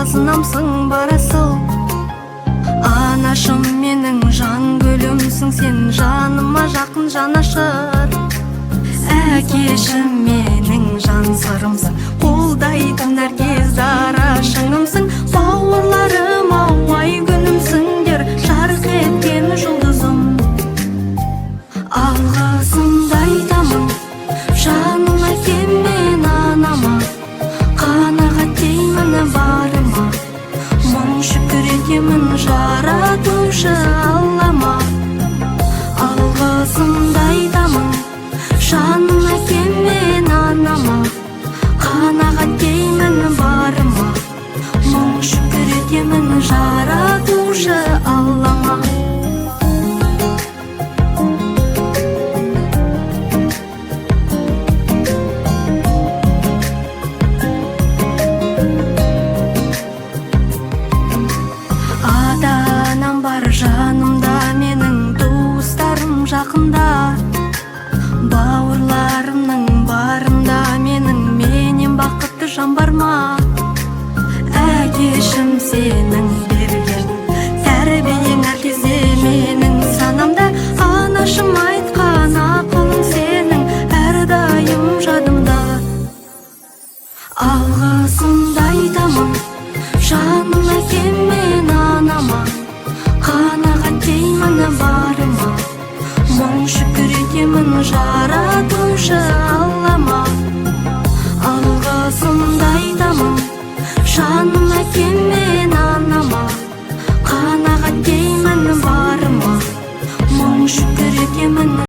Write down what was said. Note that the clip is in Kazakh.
қазынамсың барасыл. Анашым менің жан гүлімсің, сен жаныма жақын жанашыр. Әкешім менің жан сырымсың, қолдайтын әркез дара шыңымсың. Бауырларым ауай күнімсіңдер, жарық еткен жұлдызым. Алғысымды айтамын жаным әкем мен анама, қанағат деймін барыма. Мың шүкір етемін жаратушы Аллама. Алғысымды айтамын жаным әкем мен анама, қанағат деймін барыма. Мың шүкір етемін жаратушы Аллама. Ата-анам бар жанымда, менің туыстарым жақында. Бауырларымның барында, менен бақытты жан бар ма? Әкешім сенің берген тәрбиең әркезде менің санамда. Анашым айтқан ақылың сенің әрдайым жадымда. Алғысымды айтамын жаным әкем мен анама, қанағат деймін барыма. Мың шүкір етемін жаратушы Аллама. Алғысымды айтамын жаным әкем мен анама, қанағат деймін барыма. Мың шүкір етемін